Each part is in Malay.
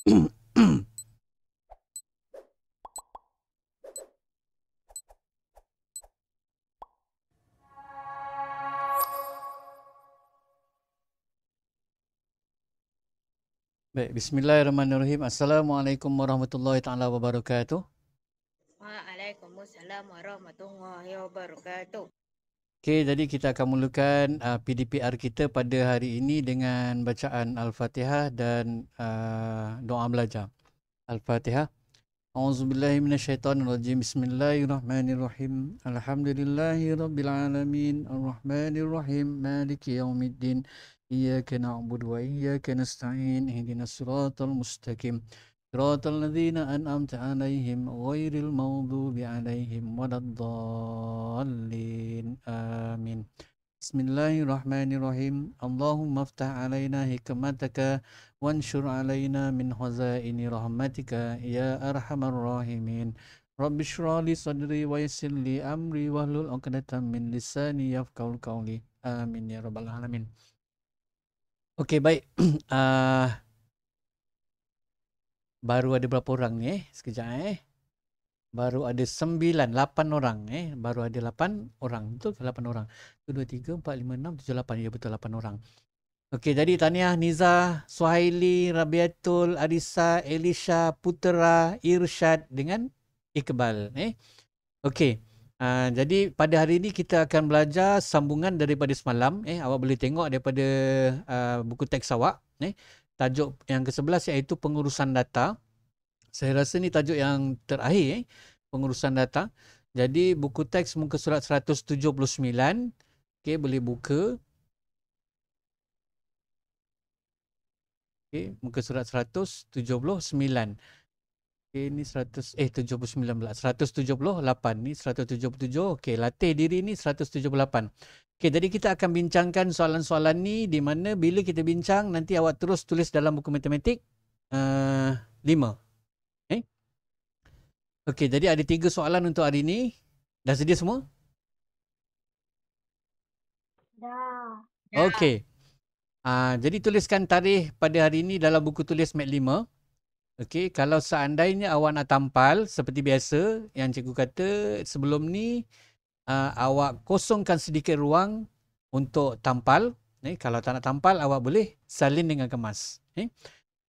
Baik, bismillahirrahmanirrahim. Assalamualaikum warahmatullahi taala wabarakatuh. Waalaikumsalam warahmatullahi wabarakatuh. Okey, jadi kita akan mulakan PDPR kita pada hari ini dengan bacaan Al-Fatihah dan doa belajar. Al-Fatihah. A'udzubillahi minasyaitonirrajim. Bismillahirrahmanirrahim. Alhamdulillahirabbil alamin. Arrahmanirrahim. Maliki yaumiddin. Iyyaka na'budu wa iyyaka nasta'in. Ihdinas siratal mustaqim. Siratal ladzina an'amta 'alaihim ghairil maghdubi 'alaihim waladdallin. Amin. Bismillahirrahmanirrahim. Allahumma aftah 'alaina hikmataka وانشر علينا من خزائن رحمتك يا أرحم الراحمين رب اشرح لي صدري ويسر لي أمري واحلل عقدة من لساني يفقهوا قولي آمين ya rabbal alamin. Okey, baik. Baru ada berapa orang ni sekejap baru ada 8 orang baru ada 8 orang. Betul ke 8 orang? 1 2 3 4 5 6 7 8. Ya betul, 8 orang. Okey, jadi tahniah Niza, Suhaili, Rabiatul, Arisa, Elisha, Putera, Irsyad dengan Iqbal. Okey, jadi pada hari ini kita akan belajar sambungan daripada semalam. Awak boleh tengok daripada buku teks awak. Tajuk yang ke-11 iaitu pengurusan data. Saya rasa ni tajuk yang terakhir, pengurusan data. Jadi buku teks muka surat 179. Okey, boleh buka. Okay, muka surat 179. Okay, ni 79 pula. 178 ni 177. Okay, latih diri ni 178. Okay, jadi kita akan bincangkan soalan-soalan ni di mana bila kita bincang nanti awak terus tulis dalam buku matematik 5. Okay, jadi ada 3 soalan untuk hari ni. Dah sedia semua? Dah. Okay. Jadi tuliskan tarikh pada hari ini dalam buku tulis Mat 5. Okey, kalau seandainya awak nak tampal seperti biasa yang cikgu kata sebelum ni, awak kosongkan sedikit ruang untuk tampal. Kalau tak nak tampal awak boleh salin dengan kemas.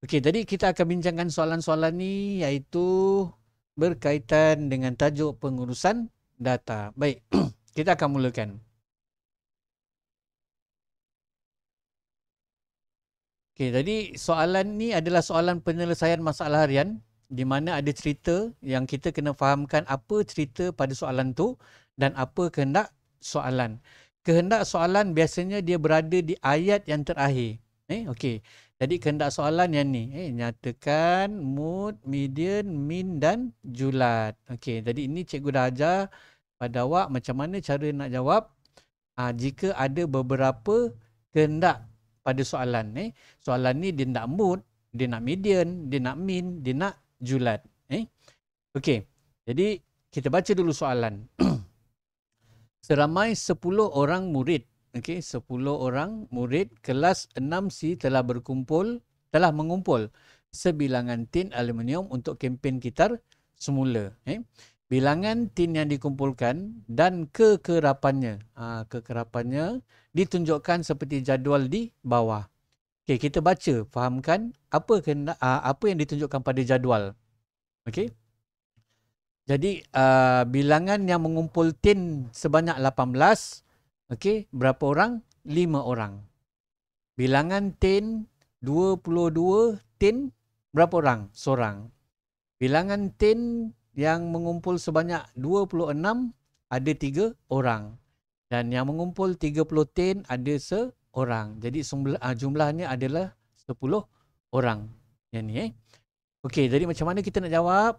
Okey, jadi kita akan bincangkan soalan-soalan ni iaitu berkaitan dengan tajuk pengurusan data. Baik, kita akan mulakan. Okey, jadi soalan ni adalah soalan penyelesaian masalah harian di mana ada cerita yang kita kena fahamkan apa cerita pada soalan tu dan apa kehendak soalan. Kehendak soalan biasanya dia berada di ayat yang terakhir. Okey. Jadi kehendak soalan yang ni, nyatakan mud, median, min dan julat. Okey, jadi ini cikgu dah ajar pada awak macam mana cara nak jawab jika ada beberapa kehendak pada soalan. Soalan ni dia nak mood, dia nak median, dia nak min, dia nak julat. Okey. Jadi kita baca dulu soalan. Seramai 10 orang murid. Okey, 10 orang murid kelas 6C telah mengumpul sebilangan tin aluminium untuk kempen kitar semula. Bilangan tin yang dikumpulkan dan kekerapannya. Kekerapannya ditunjukkan seperti jadual di bawah. Okey, kita baca, fahamkan apa yang ditunjukkan pada jadual. Okey. Jadi bilangan yang mengumpul tin sebanyak 18. Okey, berapa orang? 5 orang. Bilangan tin 22 tin berapa orang? Seorang. Bilangan tin yang mengumpul sebanyak 26 ada 3 orang. Dan yang mengumpul 30 tin ada seorang. Jadi jumlahnya adalah 10 orang. Yang ni Okey, jadi macam mana kita nak jawab?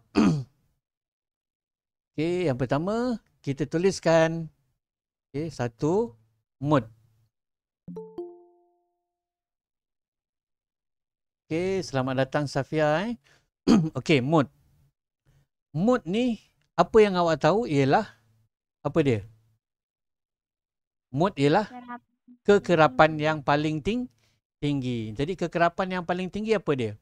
Okey, yang pertama kita tuliskan 1 mud. Okey, selamat datang Safia. Okey, mud. Mud ni apa yang awak tahu ialah apa dia? Mud ialah kekerapan yang paling tinggi. Jadi kekerapan yang paling tinggi apa dia?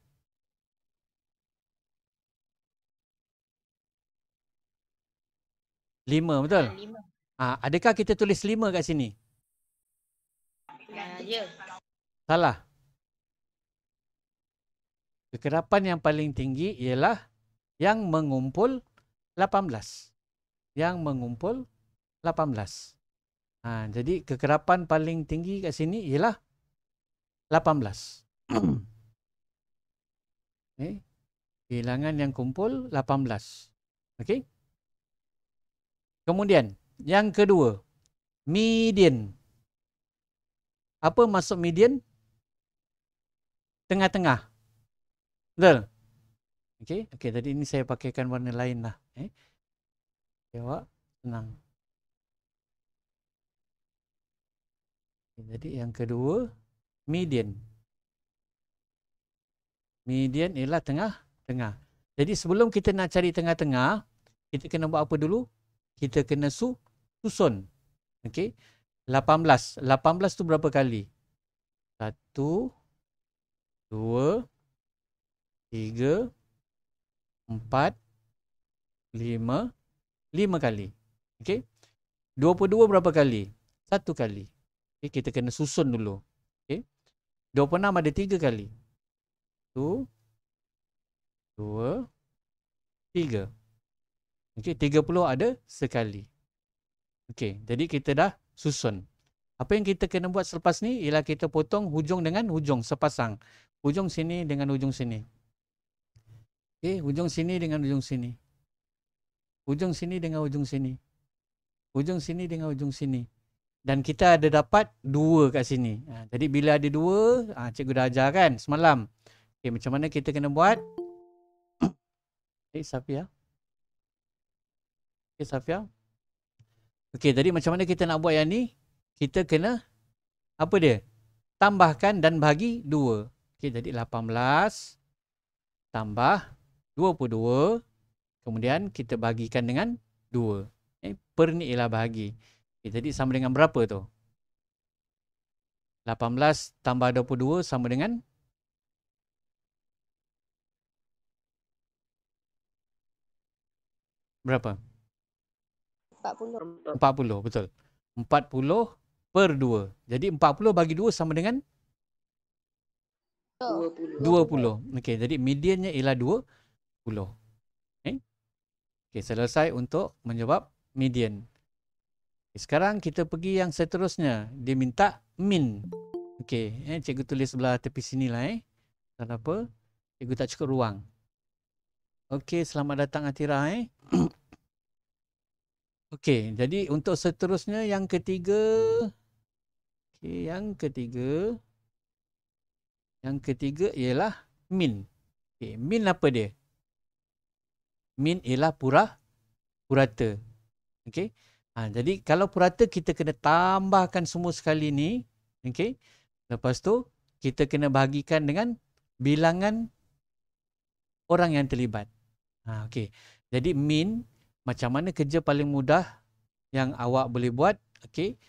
5, betul? 5. Adakah kita tulis 5 kat sini? Ya. Salah. Kekerapan yang paling tinggi ialah yang mengumpul 18. Yang mengumpul 18. Jadi kekerapan paling tinggi kat sini ialah 18. Okay. Bilangan yang kumpul 18. Okey. Kemudian yang kedua, median. Apa maksud median? Tengah-tengah. Betul? Okey, tadi ini saya pakaikan warna lain lah. Jawab senang. Jadi yang kedua, median. Median ialah tengah-tengah. Jadi sebelum kita nak cari tengah-tengah, kita kena buat apa dulu? Kita kena susun. Okey. 18. 18 tu berapa kali? 1, 2, 3, 4, 5. 5 kali. Okey. 22 berapa kali? 1 kali. Okay, kita kena susun dulu. Okey. 26 ada 3 kali. 1, 2, 3. Okey, 30 ada sekali. Okey, jadi kita dah susun. Apa yang kita kena buat selepas ni ialah kita potong hujung dengan hujung sepasang. Hujung sini dengan hujung sini. Okey, hujung sini dengan hujung sini. Hujung sini dengan hujung sini. Hujung sini dengan hujung sini. Dan kita ada dapat 2 kat sini. Jadi bila ada 2, cikgu dah ajar kan semalam. Okey, macam mana kita kena buat? Safia. Safia. Okey, jadi macam mana kita nak buat yang ni? Kita kena apa dia? Tambahkan dan bagi 2. Okey, jadi 18 tambah 22. Kemudian kita bagikan dengan 2. Per ni ialah bahagi. Okay, jadi sama dengan berapa tu? 18 tambah 22 sama dengan? Berapa? 40. 40, betul. 40 per 2. Jadi 40 bagi 2 sama dengan? 20. Okey, jadi mediannya ialah 20. Okey, selesai untuk menjawab median. Sekarang kita pergi yang seterusnya. Dia minta min. Okey, cikgu tulis sebelah tepi sini lah. Tak apa. Cikgu tak cukup ruang. Okey, selamat datang Atira. Okey, jadi untuk seterusnya yang ketiga. Okey, yang ketiga. Yang ketiga ialah min. Okey, min apa dia? Min ialah purata. Okey. Jadi kalau purata kita kena tambahkan semua sekali ni. Okey. Lepas tu kita kena bahagikan dengan bilangan orang yang terlibat. Okey. Jadi min, macam mana kerja paling mudah yang awak boleh buat? Okey.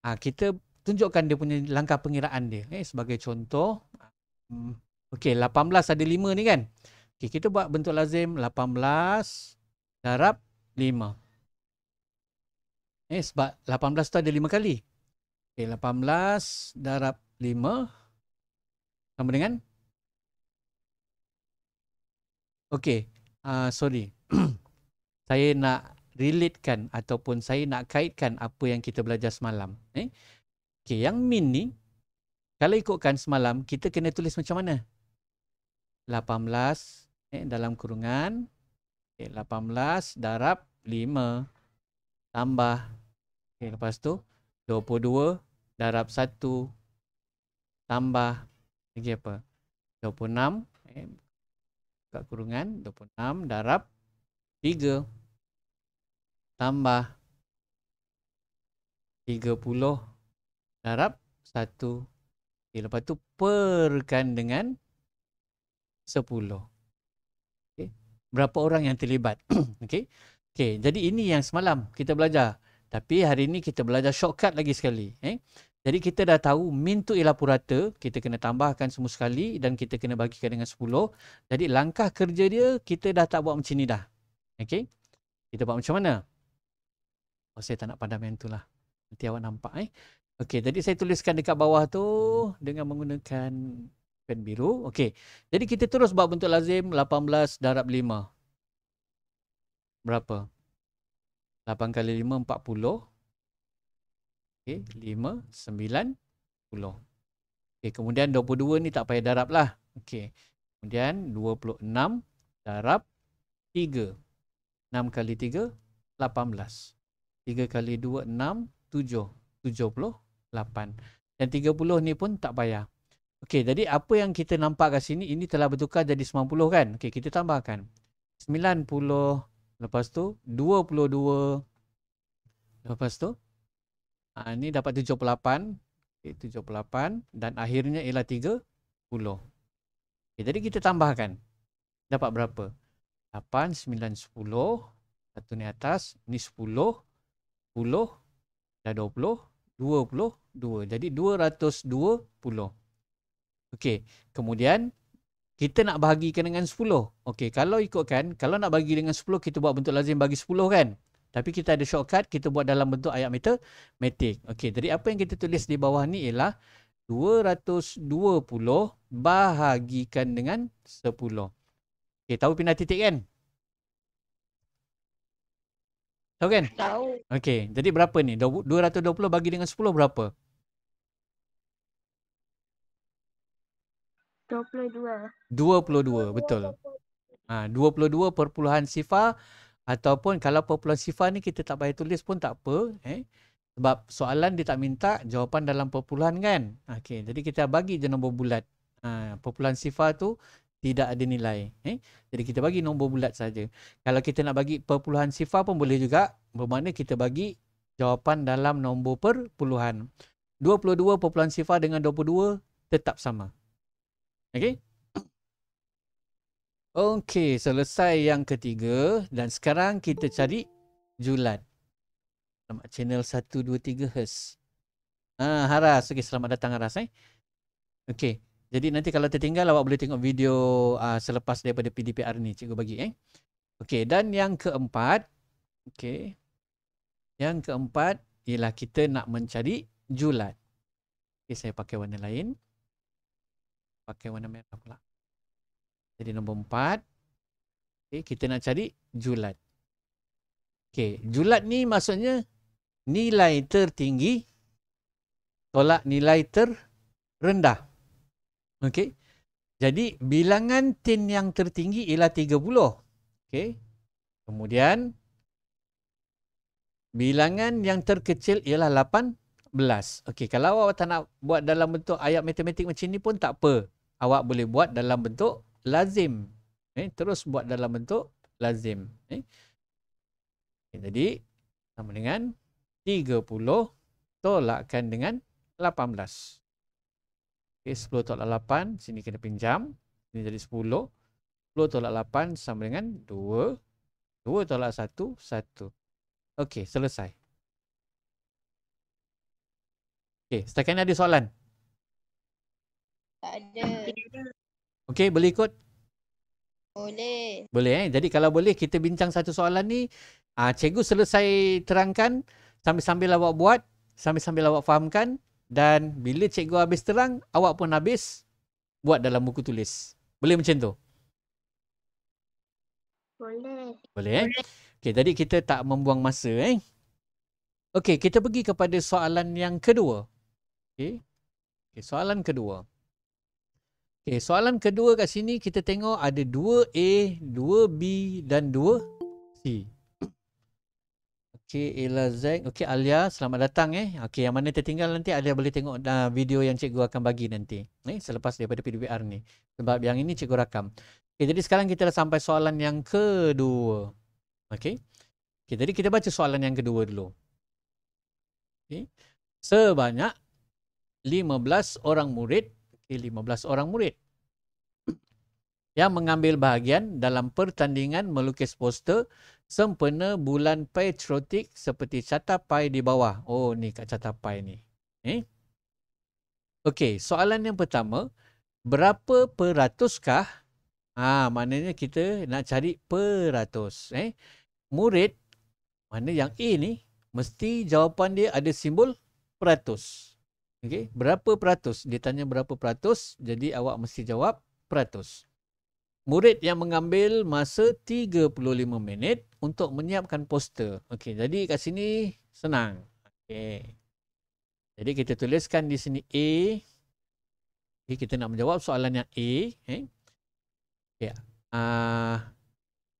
Kita tunjukkan dia punya langkah pengiraan dia. Sebagai contoh. Okey, 18 ada 5 ni kan? Okey, kita buat bentuk lazim 18 darab 5. Sebab 18 tu ada 5 kali. Okay, 18 darab 5 sama dengan? Okey, sorry. Saya nak relatekan ataupun saya nak kaitkan apa yang kita belajar semalam. Okey, yang min ni, kalau ikutkan semalam, kita kena tulis macam mana? 18 dalam kurungan. 18 darab 5 tambah. Lepas tu 22 darab 1 tambah lagi apa? 26 kat kurungan 26 darab 3 tambah 30 darab 1. Lepas tu perkan dengan 10. Berapa orang yang terlibat? Okey, jadi ini yang semalam kita belajar. Tapi hari ini kita belajar shortcut lagi sekali. Jadi kita dah tahu min tu ialah purata. Kita kena tambahkan semua sekali dan kita kena bagikan dengan 10. Jadi langkah kerja dia kita dah tak buat macam ni dah. Okey. Kita buat macam mana? Oh, saya tak nak padam yang tu lah. Nanti awak nampak Okey, jadi saya tuliskan dekat bawah tu dengan menggunakan pen biru. Okey. Jadi kita terus buat bentuk lazim 18 darab 5. Berapa? 8 kali 5, 40. Okey, 5, 90. Okey, kemudian 22 ni tak payah darab lah. Okey. Kemudian 26 darab 3. 6 kali 3, 18. 3 kali 2, 6, 7. 78. Dan 30 ni pun tak payah. Okey, jadi apa yang kita nampak kat sini, ini telah bertukar jadi 90 kan? Okey, kita tambahkan. 90, lepas tu 22. Lepas tu, ini dapat 78. Okey, 78. Dan akhirnya ialah 30. Okey, jadi kita tambahkan. Dapat berapa? 8, 9, 10. Satu ni atas. Ni 10. 10. Dah 20. 22. Jadi 220. Okey. Kemudian, kita nak bahagikan dengan 10. Okey. Kalau ikutkan, kalau nak bagi dengan 10, kita buat bentuk lazim bagi 10 kan? Tapi kita ada shortcut, kita buat dalam bentuk ayat matematik. Okey. Jadi apa yang kita tulis di bawah ni ialah 220 bahagikan dengan 10. Okey. Tahu pindah titik kan? Tahu kan? Tahu. Okey, jadi berapa ni? 220 bagi dengan 10 berapa? 22. 22, betul. 22 perpuluhan sifar ataupun kalau perpuluhan sifar ni kita tak payah tulis pun tak apa. Sebab soalan dia tak minta jawapan dalam perpuluhan kan? Okey, jadi kita bagi je nombor bulat. Perpuluhan sifar tu tidak ada nilai. Jadi kita bagi nombor bulat saja. Kalau kita nak bagi perpuluhan sifar pun boleh juga. Bermakna kita bagi jawapan dalam nombor perpuluhan. 22 perpuluhan sifar dengan 22 tetap sama. Okey? Okey, selesai yang ketiga. Dan sekarang kita cari julat. Selamat channel 123 Hz. Haras. Okey, selamat datang Haras. Okey. Jadi nanti kalau tertinggal awak boleh tengok video selepas daripada PDPR ni cikgu bagi Okey, dan yang keempat, okey. Yang keempat ialah kita nak mencari julat. Okey, saya pakai warna lain. Pakai warna merah pula. Jadi nombor 4. Okey, kita nak cari julat. Okey, julat ni maksudnya nilai tertinggi tolak nilai terendah. Okey. Jadi bilangan tin yang tertinggi ialah 30. Okey. Kemudian bilangan yang terkecil ialah 18. Okey, kalau awak tak nak buat dalam bentuk ayat matematik macam ni pun tak apa. Awak boleh buat dalam bentuk lazim. Terus buat dalam bentuk lazim. Jadi sama dengan 30 tolakkan dengan 18. Okay, 10 tolak 8, sini kena pinjam. Ini jadi 10. 10 tolak 8 sama dengan 2. 2 tolak 1, 1. Okey, selesai. Okey, setakat ni ada soalan? Tak ada. Okey, boleh ikut? Boleh. Boleh Jadi kalau boleh kita bincang satu soalan ni. Cikgu selesai terangkan sambil-sambil awak buat, sambil-sambil awak fahamkan. Dan bila cikgu habis terang, awak pun habis buat dalam buku tulis. Boleh macam tu? Boleh. Boleh Okey, jadi kita tak membuang masa Okey, kita pergi kepada soalan yang kedua. Okey, soalan kedua. Okey, soalan kedua kat sini kita tengok ada 2A, 2B dan 2C. Okey, Ella Zack. Okey, Alia, selamat datang Okey, yang mana tertinggal nanti Alia boleh tengok video yang cikgu akan bagi nanti. Selepas daripada PDPR ni. Sebab yang ini cikgu rakam. Okey, jadi sekarang kita dah sampai soalan yang kedua. Okey. Okey, jadi kita baca soalan yang kedua dulu. Okey. Sebanyak 15 orang murid, 15 orang murid yang mengambil bahagian dalam pertandingan melukis poster sempena bulan patriotik seperti catapai di bawah. Oh, ni kat catapai ni. Okey, soalan yang pertama, berapa peratuskah? Maknanya kita nak cari peratus. Murid, mana yang A ni, mesti jawapan dia ada simbol peratus. Okey, berapa peratus? Dia tanya berapa peratus, jadi awak mesti jawab peratus. Murid yang mengambil masa 35 minit untuk menyiapkan poster. Okey, jadi kat sini senang. Okey. Jadi kita tuliskan di sini A. Okay, kita nak menjawab soalan yang A. Okay.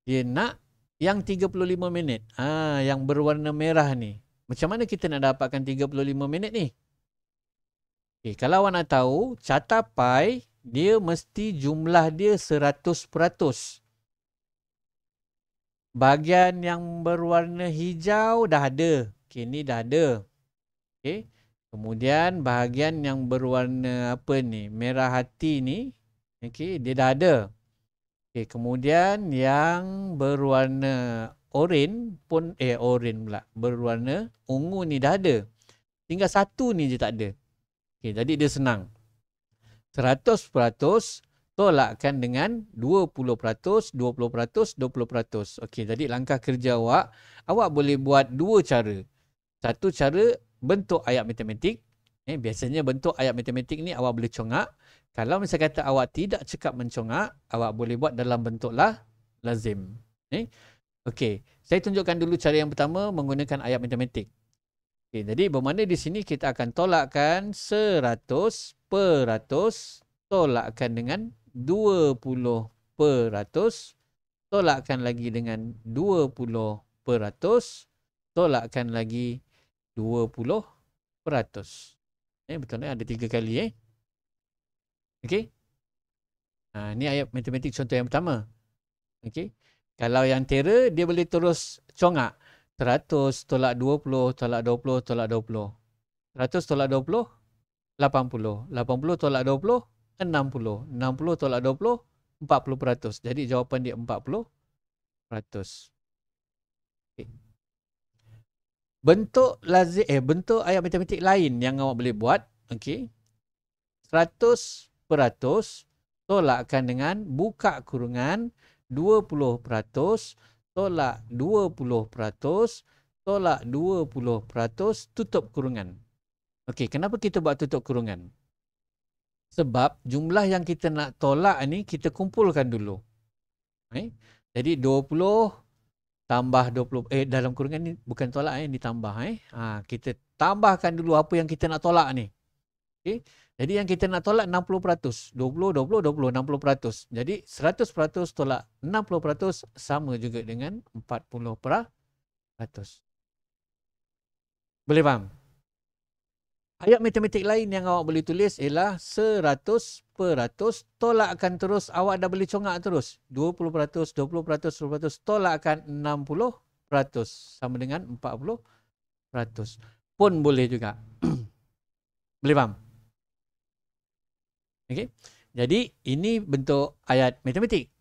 Dia nak yang 35 minit. Yang berwarna merah ni. Macam mana kita nak dapatkan 35 minit ni? Okay, kalau awak nak tahu, catapai dia mesti jumlah dia 100%. Bahagian yang berwarna hijau dah ada. Okay, ni dah ada. Okay. Kemudian bahagian yang berwarna apa ni? Merah hati ni. Okay, dia dah ada. Okay, kemudian yang berwarna oranye pun, oranye pula. Berwarna ungu ni dah ada. Tinggal satu ni je tak ada. Okay, jadi dia senang. 100% tolakkan dengan 20%, 20%, 20%. Okey, jadi langkah kerja awak boleh buat dua cara. Satu cara bentuk ayat matematik. Biasanya bentuk ayat matematik ni awak boleh congak. Kalau misalnya kata awak tidak cekap mencongak, awak boleh buat dalam bentuk lazim. Okey, saya tunjukkan dulu cara yang pertama menggunakan ayat matematik. Okay, jadi bermakna di sini kita akan tolakkan 100% tolakkan dengan 20%, tolakkan lagi dengan 20%, tolakkan lagi 20%. Betul ni ada 3 kali. Okey. Ni ayat matematik contoh yang pertama. Okey. Kalau yang tera dia boleh terus congak. 100 tolak 20 tolak 20 tolak 20. 100 tolak 20, 80. 80 tolak 20, 60. 60 tolak 20, 40%. Jadi jawapan dia 40%. Okay. Bentuk lazim, bentuk ayat matematik lain yang awak boleh buat. Okay. 100% tolakkan dengan buka kurungan 20%. Tolak 20%, tolak 20%, tutup kurungan. Okey, kenapa kita buat tutup kurungan? Sebab jumlah yang kita nak tolak ni kita kumpulkan dulu. Jadi 20 tambah 20, dalam kurungan ni bukan tolak, ditambah. Kita tambahkan dulu apa yang kita nak tolak ni. Okey. Jadi yang kita nak tolak 60%. 20, 20, 20, 60%. Jadi 100% tolak 60% sama juga dengan 40%. Boleh faham? Ayat matematik lain yang awak boleh tulis ialah 100% tolakkan terus. Awak dah boleh congak terus. 20%, 20%, 20%. Tolakkan 60% sama dengan 40%. Pun boleh juga. Boleh faham? Okay. Jadi ini bentuk ayat matematik.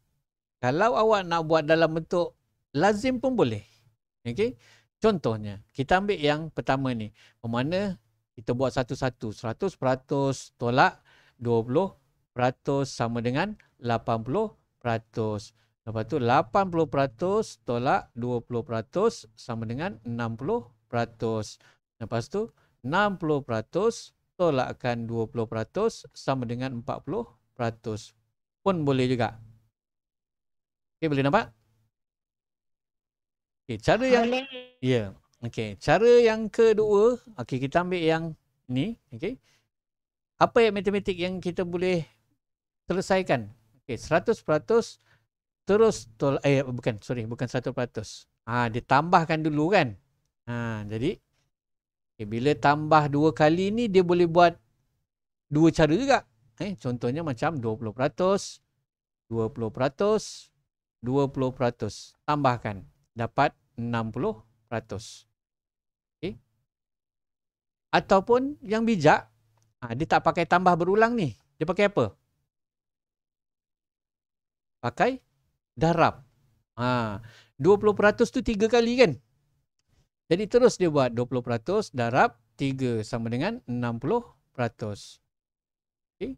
Kalau awak nak buat dalam bentuk lazim pun boleh. Okay. Contohnya, kita ambil yang pertama ni. Bermakna kita buat satu-satu. 100% tolak 20% sama dengan 80%. Lepas tu 80% tolak 20% sama dengan 60%. Lepas tu 60% tolakkan 20% sama dengan 40%. Pun boleh juga. Okey, boleh nampak? Okey, cara yang okey, cara yang kedua, okey kita ambil yang ni, okey. Apa yang matematik yang kita boleh selesaikan? Okey, 100% terus bukan 100%. Ditambahkan dulu kan? Jadi bila tambah 2 kali ni dia boleh buat 2 cara juga. Contohnya macam 20%, 20%, 20%. Tambahkan. Dapat 60%. Okay. Ataupun yang bijak, dia tak pakai tambah berulang ni. Dia pakai apa? Pakai darab. 20% tu 3 kali kan? Jadi terus dia buat 20% darab 3 sama dengan 60%. Okay.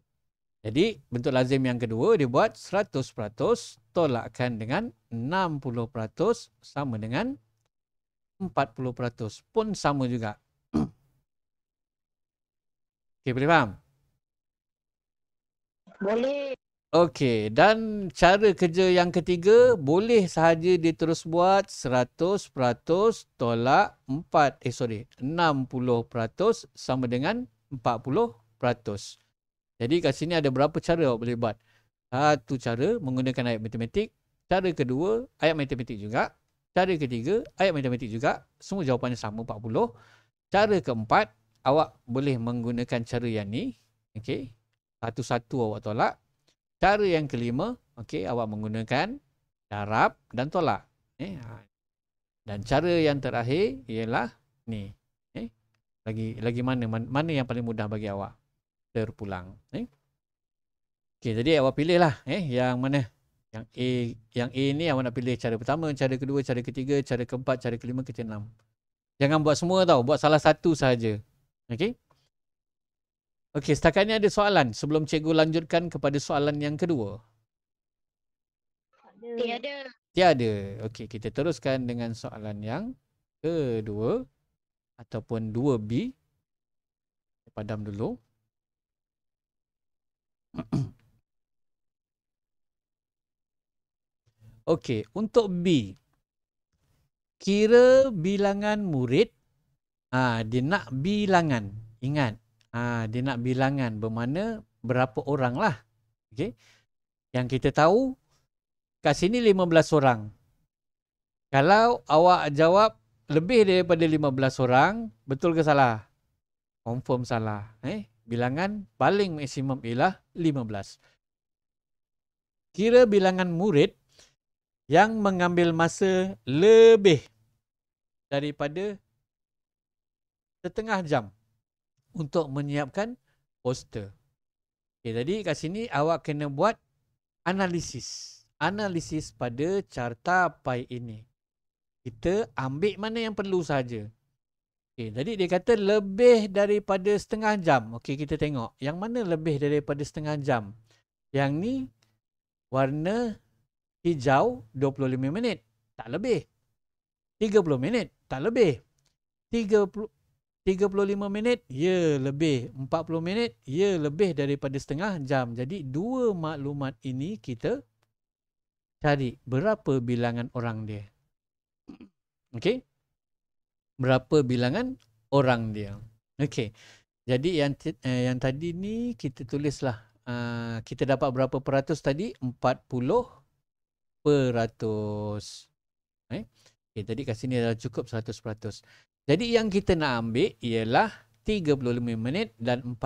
Jadi bentuk lazim yang kedua dia buat 100% tolakkan dengan 60% sama dengan 40% pun sama juga. Okey, boleh faham? Boleh. Okey, dan cara kerja yang ketiga, boleh sahaja dia terus buat 100% tolak 60% sama dengan 40%. Jadi kat sini ada berapa cara awak boleh buat? Satu cara menggunakan ayat matematik. Cara kedua, ayat matematik juga. Cara ketiga, ayat matematik juga. Semua jawapannya sama, 40. Cara keempat, awak boleh menggunakan cara yang ni. Okey. Satu-satu awak tolak. Cara yang kelima, okey, awak menggunakan darab dan tolak. Dan cara yang terakhir ialah ni. Lagi mana yang paling mudah bagi awak? Terpulang. Okey, jadi awak pilih lah yang mana. Yang A ni awak nak pilih cara pertama, cara kedua, cara ketiga, cara keempat, cara kelima, keenam. Jangan buat semua tau, buat salah satu sahaja. Okey? Okey, setakat ni ada soalan sebelum cikgu lanjutkan kepada soalan yang kedua. Tiada. Tiada. Okey, kita teruskan dengan soalan yang kedua ataupun 2B. Padam dulu. Okey, untuk B. Kira bilangan murid. Dia nak bilangan. Ingat. Dia nak bilangan bermakna berapa orang lah. Okey. Yang kita tahu kat sini 15 orang. Kalau awak jawab lebih daripada 15 orang, betul ke salah? Confirm salah. Bilangan paling maksimum ialah 15. Kira bilangan murid yang mengambil masa lebih daripada setengah jam untuk menyiapkan poster. Okay, jadi kat sini awak kena buat analisis. Analisis pada carta pai ini. Kita ambil mana yang perlu saja. Okay, jadi dia kata lebih daripada setengah jam. Okey, kita tengok. Yang mana lebih daripada setengah jam? Yang ni warna hijau 25 minit. Tak lebih. 30 minit. Tak lebih. 35 minit. Ya, lebih. 40 minit. Ya, lebih daripada setengah jam. Jadi, dua maklumat ini kita cari berapa bilangan orang dia. Okey? Berapa bilangan orang dia. Okey. Jadi, yang tadi ni kita tulislah. Kita dapat berapa peratus tadi? 40%. Okay, tadi kat sini dah cukup 100%. Jadi yang kita nak ambil ialah 35 minit dan 40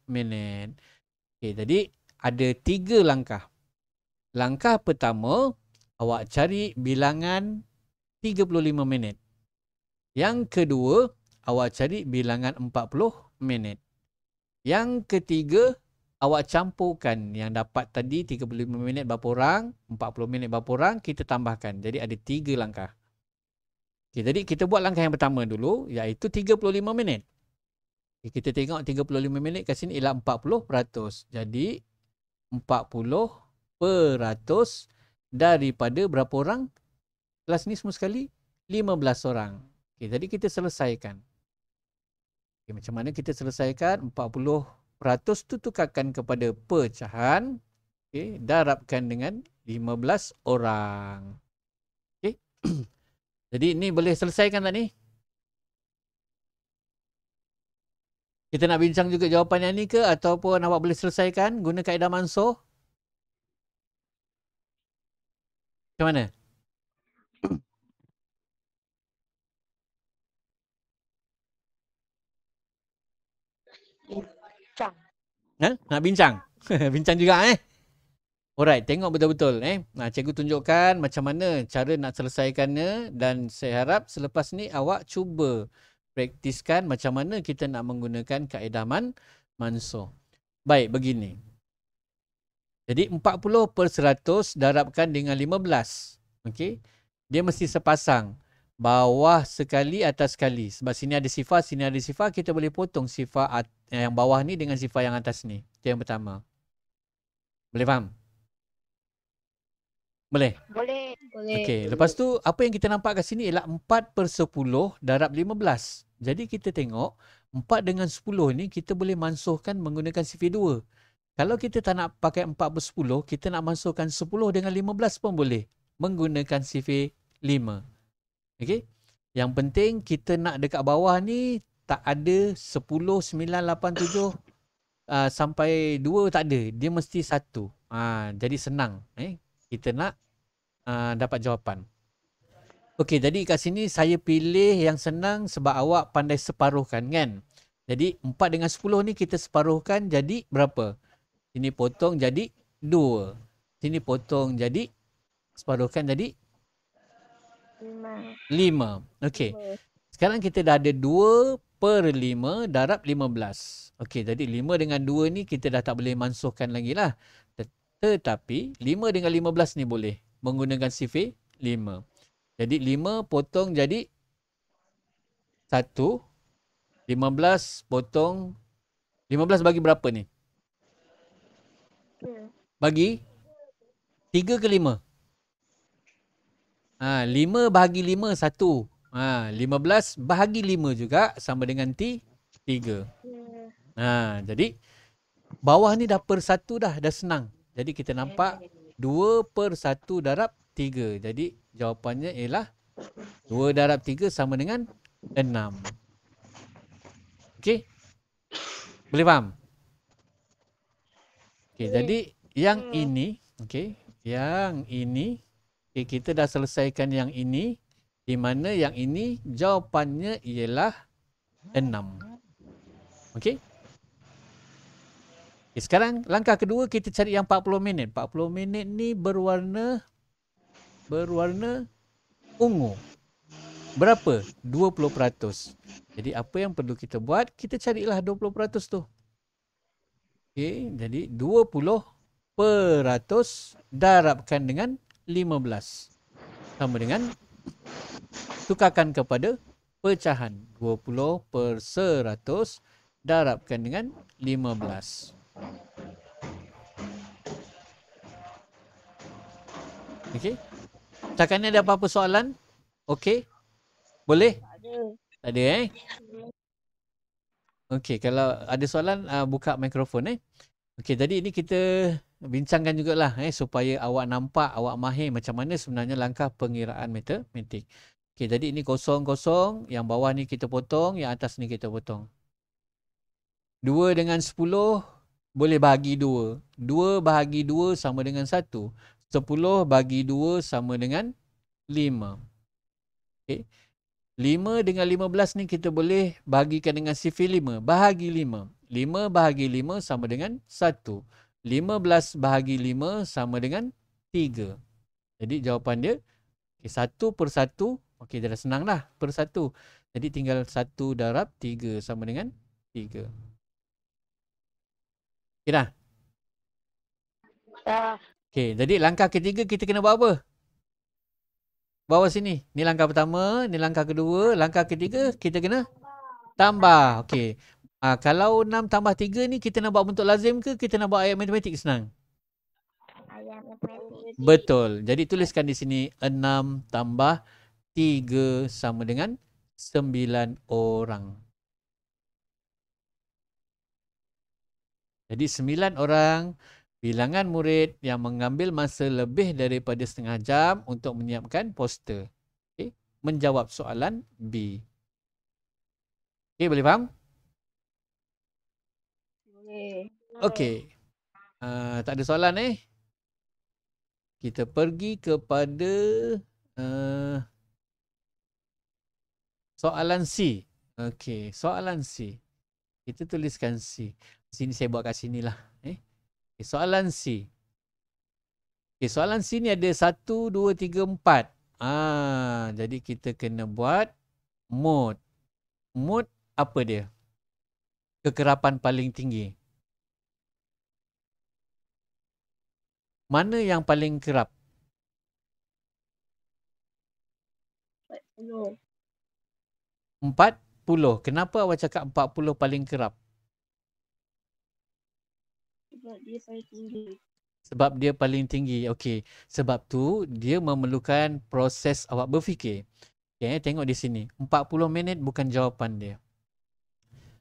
minit. Okay, jadi ada 3 langkah. Langkah pertama, awak cari bilangan 35 minit. Yang kedua, awak cari bilangan 40 minit. Yang ketiga, awak campurkan yang dapat tadi 35 minit berapa orang, 40 minit berapa orang, kita tambahkan. Jadi ada 3 langkah. Okay, jadi kita buat langkah yang pertama dulu, iaitu 35 minit. Okay, kita tengok 35 minit kat sini ialah 40%. Jadi 40% daripada berapa orang? Kelas ni semua sekali 15 orang. Okay, jadi kita selesaikan. Okay, macam mana kita selesaikan? 40% tu tukarkan kepada pecahan. Okay, darabkan dengan 15 orang. Okay. Jadi ni boleh selesaikan tak ni? Kita nak bincang juga jawapan yang ni ke? Ataupun awak boleh selesaikan guna kaedah Mansur? Macam mana? Bincang. Nak bincang? Bincang juga Alright, tengok betul-betul cikgu tunjukkan macam mana cara nak selesaikannya dan saya harap selepas ni awak cuba praktiskan macam mana kita nak menggunakan kaedah Mansur. Baik, begini. Jadi 40% darabkan dengan 15. Okey. Dia mesti sepasang. Bawah sekali, atas sekali. Sebab sini ada sifar, sini ada sifar, kita boleh potong sifar yang bawah ni dengan sifar yang atas ni. Itu yang pertama. Boleh faham? Boleh? Boleh. Boleh. Okey, lepas tu apa yang kita nampak kat sini ialah 4/10 darab 15. Jadi kita tengok 4 dengan 10 ni kita boleh mansuhkan menggunakan sifir 2. Kalau kita tak nak pakai 4/10, kita nak mansuhkan 10 dengan 15 pun boleh menggunakan sifir 5. Okey? Yang penting kita nak dekat bawah ni tak ada 10, 9, 8, 7 sampai 2 tak ada. Dia mesti 1. Jadi senang. Kita nak dapat jawapan. Okey, jadi kat sini saya pilih yang senang sebab awak pandai separuhkan kan. Jadi 4 dengan 10 ni kita separuhkan jadi berapa? Sini potong jadi 2. Sini potong jadi separuhkan jadi 5. Okey. Sekarang kita dah ada 2/5 darab 15. Okey, jadi 5 dengan 2 ni kita dah tak boleh mansuhkan lagi lah. Tetapi 5 dengan 15 ni boleh menggunakan sifir 5. Jadi 5 potong jadi 1. 15 potong 15 bagi berapa ni? Bagi 3 ke 5? 5 bahagi 5 1. 15 bahagi 5 juga sama dengan 3. Jadi bawah ni dah per 1 dah senang. Jadi kita nampak 2/1 darab 3. Jadi jawapannya ialah 2 darab 3 sama dengan 6. Okey? Boleh faham? Okey, jadi yang ini, okey, yang ini, kita dah selesaikan yang ini, di mana yang ini jawapannya ialah 6. Okey? Sekarang langkah kedua kita cari yang 40 minit. 40 minit ni berwarna ungu. Berapa? 20%. Jadi apa yang perlu kita buat? Kita carilah 20% tu. Okey, jadi 20% darabkan dengan 15. Sama dengan tukarkan kepada pecahan. 20% darabkan dengan 15. Okey. Setakat ni ada apa-apa soalan? Okey. Boleh? Tak ada Okey, kalau ada soalan buka mikrofon Okey, jadi ini kita bincangkan jugalah supaya awak nampak, awak mahir macam mana sebenarnya langkah pengiraan matematik. Okey, jadi ini kosong-kosong, yang bawah ni kita potong, yang atas ni kita potong. 2 dengan 10 boleh bahagi 2. 2 bahagi 2 sama dengan 1. 10 bagi 2 sama dengan 5. Okay. 5 dengan 15 ni kita boleh bahagikan dengan sifir 5. Bahagi 5. 5 bahagi 5 sama dengan 1. 15 bahagi 5 sama dengan 3. Jadi jawapan dia 1/1. Okey, dah senang dah. Per 1. Jadi tinggal 1 darab 3 sama dengan 3. Okey dah? Okey, jadi langkah ketiga kita kena buat apa? Bawah sini. Ni langkah pertama, ni langkah kedua, langkah ketiga kita kena tambah. Okey. Kalau 6 tambah 3 ni kita nak buat bentuk lazim ke kita nak buat ayat matematik senang? Ayat matematik. Betul. Jadi tuliskan di sini 6 tambah 3 sama dengan 9 orang. Jadi 9 orang bilangan murid yang mengambil masa lebih daripada setengah jam untuk menyiapkan poster. Okay. Menjawab soalan B. Okay, boleh faham? Boleh. Okey. Tak ada soalan Kita pergi kepada soalan C. Okey, soalan C. Kita tuliskan C. Sini saya buat kat sinilah. Okay, soalan C. Okay, soalan C ni ada 1, 2, 3, 4. Jadi kita kena buat mod. Mod apa dia? Kekerapan paling tinggi. Mana yang paling kerap? 40. Kenapa awak cakap 40 paling kerap? Sebab dia paling tinggi. Sebab dia paling tinggi. Okey. Sebab tu dia memerlukan proses awak berfikir. Okay, tengok di sini. 40 minit bukan jawapan dia.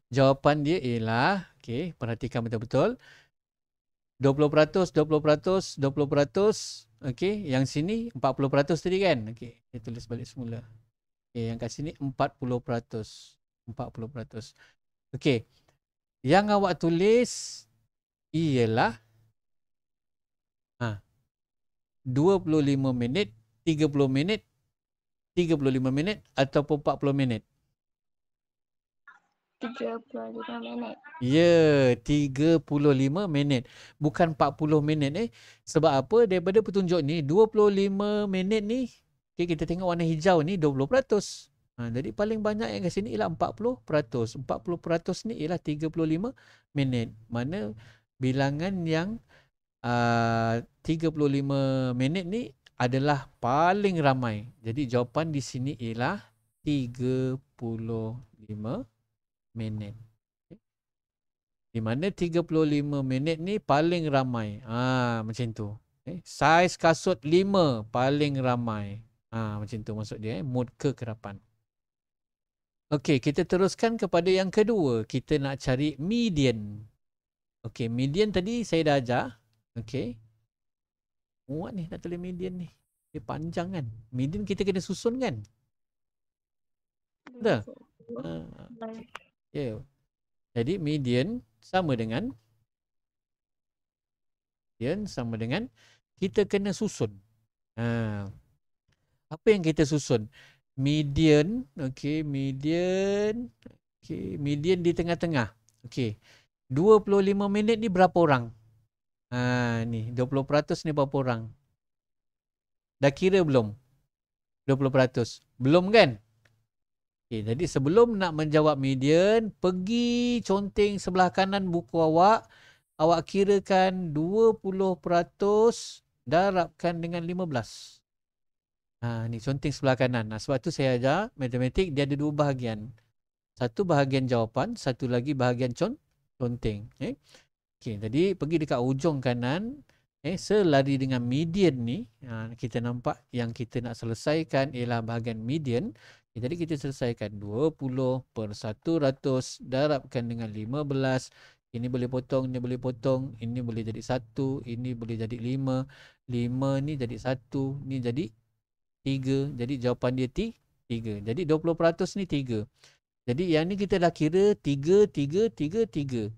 Jawapan dia ialah, okey, perhatikan betul-betul. 20%, 20%, 20%. Okey, yang sini 40% tadi kan? Okey, saya tulis balik semula. Okey, yang kat sini 40%. 40%. Okey. Yang awak tulis ialah 25 minit, 30 minit, 35 minit ataupun 40 minit. 35 minit. Ya, 35 minit. Bukan 40 minit Sebab apa? Daripada petunjuk ni, 25 minit ni, okay, kita tengok warna hijau ni 20%. Jadi paling banyak yang kat sini ialah 40%. 40% ni ialah 35 minit. Mana bilangan yang 35 minit ni adalah paling ramai. Jadi jawapan di sini ialah 35 minit. Di mana 35 minit ni paling ramai. Macam tu. Saiz kasut 5 paling ramai. Macam tu maksud dia. Mod kekerapan. Okey, kita teruskan kepada yang kedua. Kita nak cari median. Okey, median tadi saya dah ajar. Okey. Muat ni nak tulis median ni. Dia panjang kan. Median kita kena susun kan. Betul? Ya. Jadi median sama dengan kita kena susun. Apa yang kita susun? Median, okey, median di tengah-tengah. Okey. 25 minit ni berapa orang? Ni 20% ni berapa orang? Dah kira belum? 20%. Belum kan? Okay, jadi sebelum nak menjawab median, pergi conteng sebelah kanan buku awak. Awak kirakan 20% darabkan dengan 15. Ni conteng sebelah kanan. Sebab tu saya ajar matematik dia ada dua bahagian. Satu bahagian jawapan, satu lagi bahagian conteng. Okay, jadi pergi dekat ujung kanan. Selari dengan median ni, kita nampak yang kita nak selesaikan ialah bahagian median. Jadi kita selesaikan 20/100 darabkan dengan 15. Ini boleh potong, ini boleh potong. Ini boleh jadi 1, ini boleh jadi 5. 5 ni jadi 1, ni jadi 3. Jadi jawapan dia 3. Jadi 20% ni 3. Jadi yang ni kita dah kira 3, 3, 3, 3.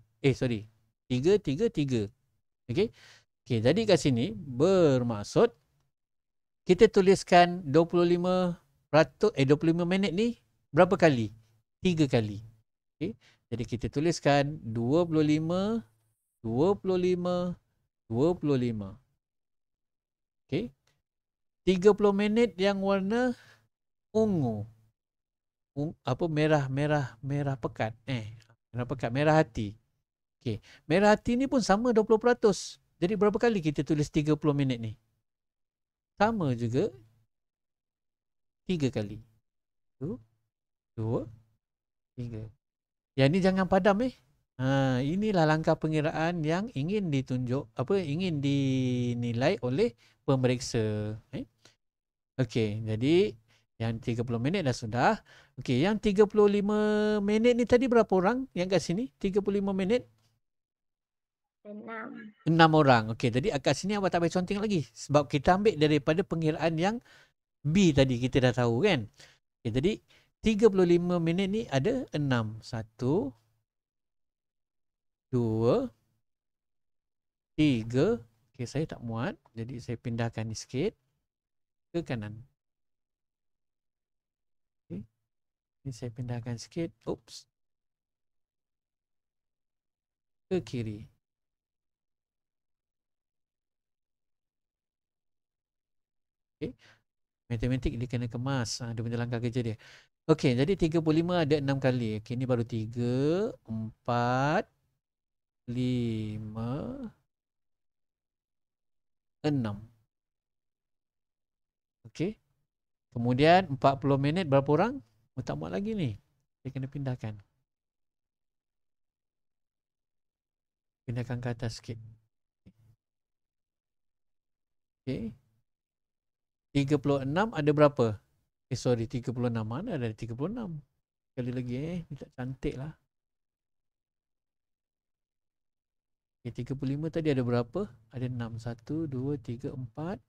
3, 3, 3. Okey. Okey, jadi kat sini bermaksud kita tuliskan 25 minit ni berapa kali? 3 kali. Okey. Jadi kita tuliskan 25 25 25. Okey. 30 minit yang warna ungu. Merah pekat. Merah pekat, merah hati. Okey. Merah hati ni pun sama 20%. Jadi berapa kali kita tulis 30 minit ni? Sama juga 3 kali. 1, 2, 3. Yang ni jangan padam inilah langkah pengiraan yang ingin ingin dinilai oleh pemeriksa. Okey, jadi yang 30 minit dah sudah. Okey, yang 35 minit ni tadi berapa orang yang kat sini? 35 minit? 6 orang. Okey, jadi kat sini awak tak payah conteng lagi. Sebab kita ambil daripada pengiraan yang B tadi kita dah tahu kan. Okay, jadi 35 minit ni ada 6. 1, 2, 3. Okay, saya tak muat. Jadi saya pindahkan ni sikit ke kanan. Okay. Ni saya pindahkan sikit. Oops. Ke kiri. Okay. Matematik dia kena kemas. Dia punya langkah kerja dia. Okey, jadi 35 ada 6 kali. Okey, ni baru 3, 4, 5, 6. Okey. Kemudian 40 minit berapa orang? Tak muat lagi ni. Saya kena pindahkan. Pindahkan ke atas sikit. Okey. 36 ada berapa? Sorry, 36. Mana ada 36? Sekali lagi ni tak cantik lah. Okay, 35 tadi ada berapa? Ada 6. 1, 2, 3, 4,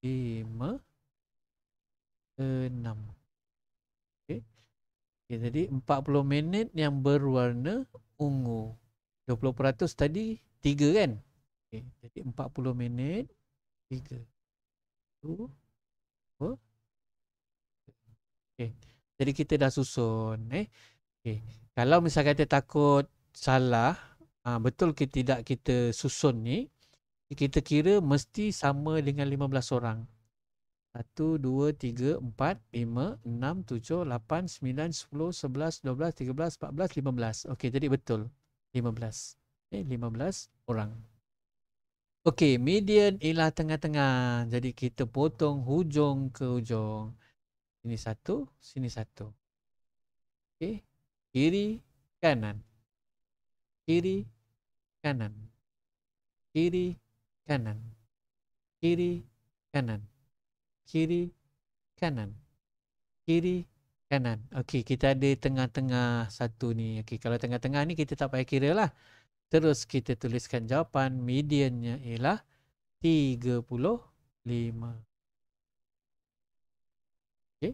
5, 6. Okay. Okay, jadi 40 minit yang berwarna ungu. 20% tadi 3 kan? Okay, jadi 40 minit 3. 2. Okay. Jadi kita dah susun. Okay. Kalau misalnya kita takut salah, betul ke tidak kita susun ni, kita kira mesti sama dengan 15 orang. 1, 2, 3, 4, 5, 6, 7, 8, 9, 10, 11, 12, 13, 14, 15. Okey, jadi betul. 15. 15 orang. Okey, median ialah tengah-tengah. Jadi kita potong hujung ke hujung. Sini satu, sini satu. Okey. Kiri, kanan. Kiri, kanan. Kiri, kanan. Kiri, kanan. Kiri, kanan. Kiri, kanan. Okey, kita ada tengah-tengah satu ni. Okey, kalau tengah-tengah ni kita tak payah kira lah. Terus kita tuliskan jawapan. Mediannya ialah 35. Okey.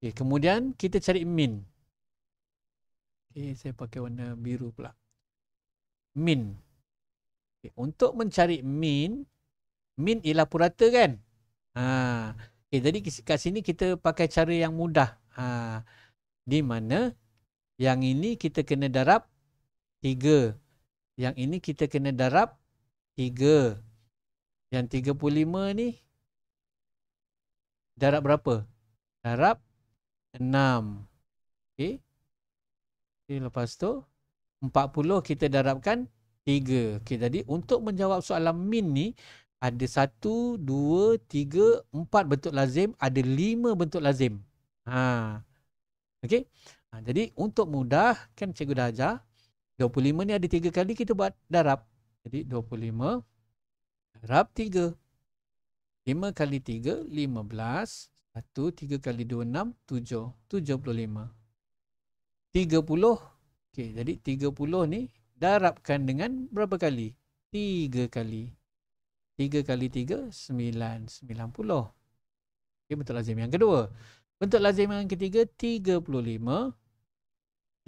Okey, kemudian kita cari min. Okey, saya pakai warna biru pula. Min. Okay. Untuk mencari min ialah purata kan? Okay, jadi kat sini kita pakai cara yang mudah. Di mana yang ini kita kena darab 3. Yang ini kita kena darab 3. Yang 35 ni darab berapa? Darab 6. Okay. Lepas tu 40 kita darabkan 3. Okay, jadi untuk menjawab soalan min ni ada 1, 2, 3, 4 bentuk lazim, ada 5 bentuk lazim. Okey. Jadi untuk mudah kan cikgu dah ajar 25 ni ada 3 kali kita buat darab. Jadi 25 darab 3. 5 kali 3 15. 1 3 kali 2 6 7. 75. 30. Okey, jadi 30 ni darabkan dengan berapa kali? 3 kali. 3 kali 3 9. 90. Okey, bentuk lazim yang kedua. Bentuk lazim yang ketiga 35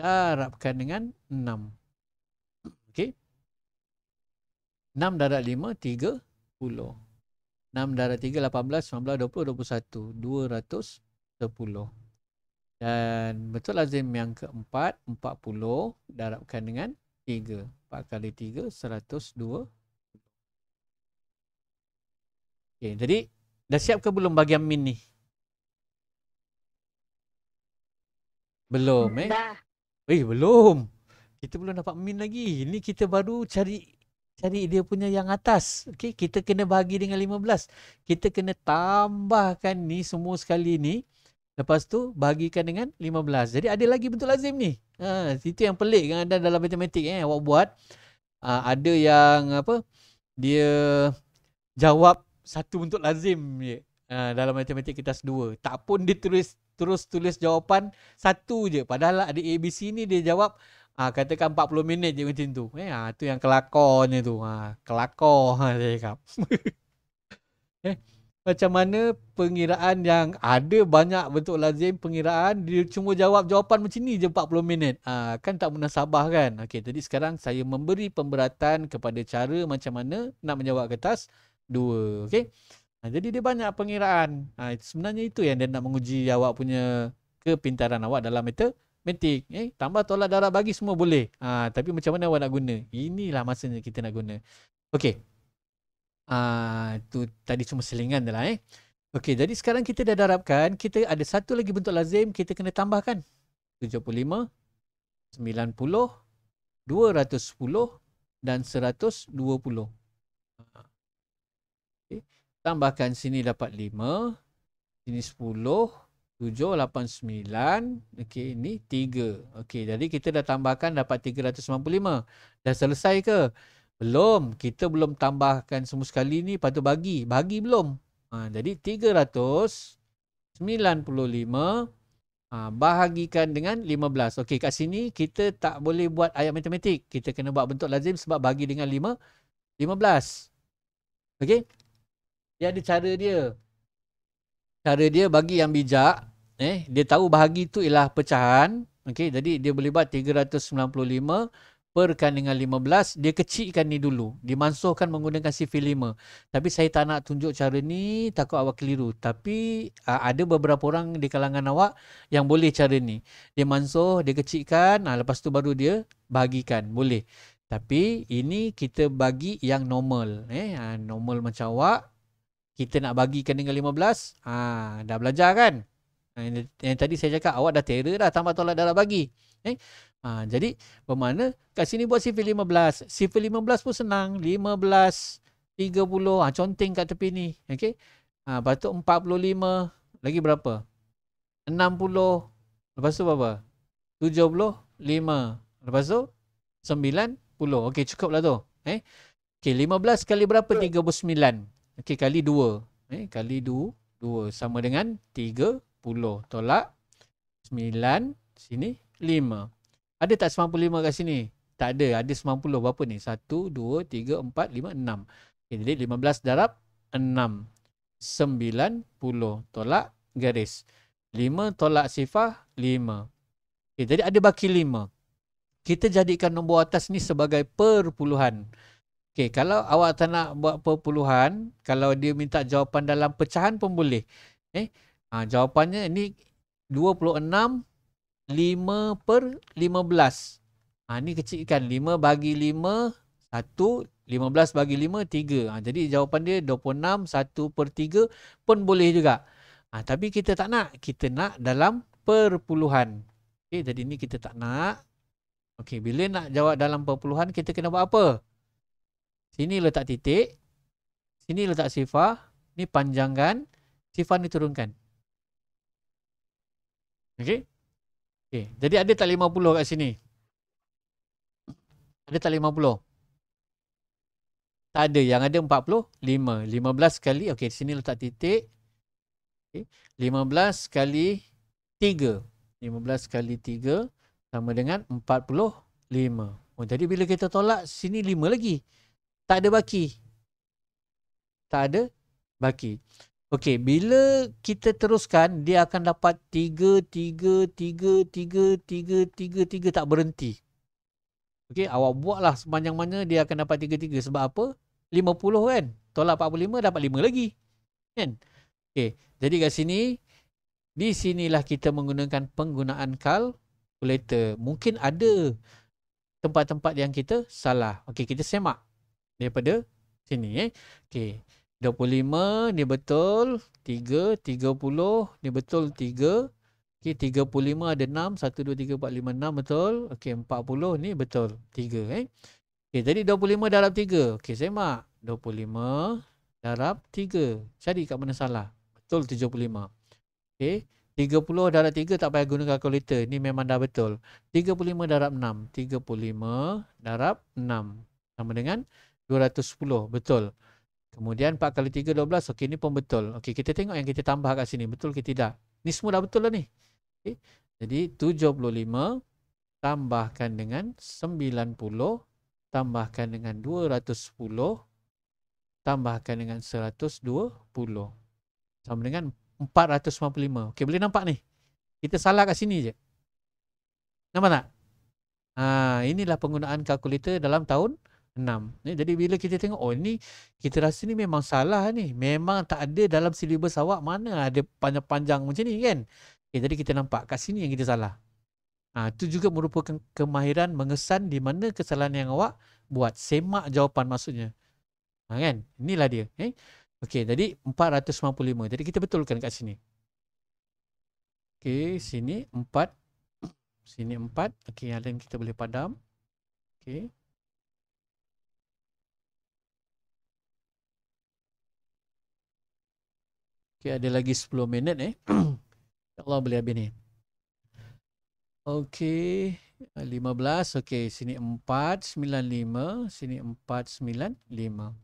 darabkan dengan 6. Okey. 6 darab 5 30. 6 darab 3 18 19 20 21 210. Dan bentuk lazim yang keempat 40 darabkan dengan 3. 4 kali 3 102. Okey, jadi dah siap ke belum bahagian min ni? Belum Dah. Belum. Kita belum dapat min lagi. Ni kita baru cari dia punya yang atas. Okey, kita kena bahagi dengan 15. Kita kena tambahkan ni semua sekali ni. Lepas tu bahagikan dengan 15. Jadi ada lagi bentuk lazim ni. Itu yang pelik kan ada dalam matematik awak buat. Ada yang apa? Dia jawab satu bentuk lazim je. Dalam matematik kertas 2. Tak pun dia terus tulis jawapan satu je. Padahal ada ABC ni dia jawab katakan 40 minit je macam tu. Tu yang kelakarnya tu. Kelakar saya cakap. Macam mana pengiraan yang ada banyak bentuk lazim pengiraan, dia cuma jawab jawapan macam ni je 40 minit. Kan tak munasabah kan? Okey, jadi sekarang saya memberi pemberatan kepada cara macam mana nak menjawab kertas 2. Okey. Jadi dia banyak pengiraan. Sebenarnya itu yang dia nak menguji awak punya kepintaran awak dalam matematik. Tambah, tolak, darab, bagi semua boleh. Tapi macam mana awak nak guna? Inilah masanya kita nak guna. Okey. Tu tadi cuma selingan je lah. Okey, jadi sekarang kita dah darabkan. Kita ada satu lagi bentuk lazim. Kita kena tambahkan. 75, 90, 210 dan 120. Tambahkan sini dapat 5. Sini 10. 7, 8, 9. Okey, ni 3. Okey, jadi kita dah tambahkan dapat 395. Dah selesai ke? Belum. Kita belum tambahkan semua sekali ni, lepas tu bagi. Bagi belum. Jadi 395 bahagikan dengan 15. Okey, kat sini kita tak boleh buat ayat matematik. Kita kena buat bentuk lazim sebab bagi dengan 15. Okey? Dia ada cara dia. Cara dia bagi yang bijak. Dia tahu bahagi tu ialah pecahan. Okey, jadi dia boleh buat 395 perkan dengan 15. Dia kecilkan ni dulu. Dimansuhkan menggunakan sifir 5. Tapi saya tak nak tunjuk cara ni, takut awak keliru. Tapi ada beberapa orang di kalangan awak yang boleh cara ni. Dia mansuh, dia kecilkan, lepas tu baru dia bahagikan. Boleh. Tapi ini kita bagi yang normal. Normal macam awak. Kita nak bagikan dengan 15. Dah belajar kan? Yang tadi saya cakap awak dah terror dah tambah tolak darab bagi. Jadi bermakna kat sini buat sifir 15. Sifir 15 pun senang. 15, 30. Conteng kat tepi ni. Okey. Lepas tu 45. Lagi berapa? 60. Lepas tu berapa? 75. Lepas tu 90. Okey, cukup lah tu. Okey, 15 kali berapa? 39. Okey, kali 2. Kali 2 sama dengan 30. Tolak 9. Sini 5. Ada tak 95 kat sini? Tak ada. Ada 90. Berapa ni? 1, 2, 3, 4, 5, 6. Okay, jadi 15 darab 6. 90. Tolak garis. 5 tolak sifar 5. Okay, jadi ada baki 5. Kita jadikan nombor atas ni sebagai perpuluhan. Okay, kalau awak tak nak buat perpuluhan, kalau dia minta jawapan dalam pecahan pun boleh. Jawapannya ni 26 5 per 15. Ni kecilkan. 5 bagi 5, 1. 15 bagi 5, 3. Jadi jawapan dia 26, 1 per 3 pun boleh juga. Tapi kita tak nak. Kita nak dalam perpuluhan. Okay, jadi ni kita tak nak. Okay, bila nak jawab dalam perpuluhan, kita kena buat apa? Sini letak titik. Sini letak sifar. Ni panjangkan. Sifar ni turunkan. Okay. Okay. Jadi ada tak 50 kat sini? Ada tak 50? Tak ada. Yang ada 45. 15 kali. Okay. Sini letak titik. Okay. 15 kali 3. 15 kali 3 sama dengan 45. Jadi bila kita tolak, sini 5 lagi. Tak ada baki. Tak ada baki. Okey, bila kita teruskan, dia akan dapat 3, 3, 3, 3, 3, 3, 3 tak berhenti. Okey, awak buatlah sepanjang mana dia akan dapat 3, 3. Sebab apa? 50 kan? Tolak 45 dapat 5 lagi. Kan? Okey, jadi kat sini, di sinilah kita menggunakan penggunaan kalkulator. Mungkin ada tempat-tempat yang kita salah. Okey, kita semak daripada sini. Okey. 25 ni betul 3, 30 ni betul 3. Okey, 35 ada 6, 1 2 3 4 5 6 betul. Okey, 40 ni betul 3 Okey, jadi 25 darab 3. Okey, semak. 25 darab 3. Cari kat mana salah. Betul 75. Okey, 30 darab 3 tak payah guna kalkulator. Ni memang dah betul. 35 darab 6. 35 darab 6 sama dengan 210. Betul. Kemudian 4 kali 3, 12. Okey, ni pun betul. Okey, kita tengok yang kita tambah kat sini. Betul ke tidak? Ni semua dah betul lah ni. Okey. Jadi 75 tambahkan dengan 90 tambahkan dengan 210 tambahkan dengan 120 sama dengan 455. Okey, boleh nampak ni? Kita salah kat sini je. Nampak tak? Inilah penggunaan kalkulator dalam tahun 6. Jadi bila kita tengok, oh ni kita rasa ni memang salah ni. Memang tak ada dalam silibus awak mana ada panjang-panjang macam ni kan. Jadi kita nampak kat sini yang kita salah. Itu juga merupakan kemahiran mengesan di mana kesalahan yang awak buat. Semak jawapan maksudnya. Kan? Inilah dia. Okey, jadi 455. Jadi kita betulkan kat sini. Okey, sini 4. Sini 4. Okey, yang lain kita boleh padam. Okey. Okey, ada lagi 10 minit Allah boleh habis ni. Okey, 15. Okey, sini 495. Sini 495.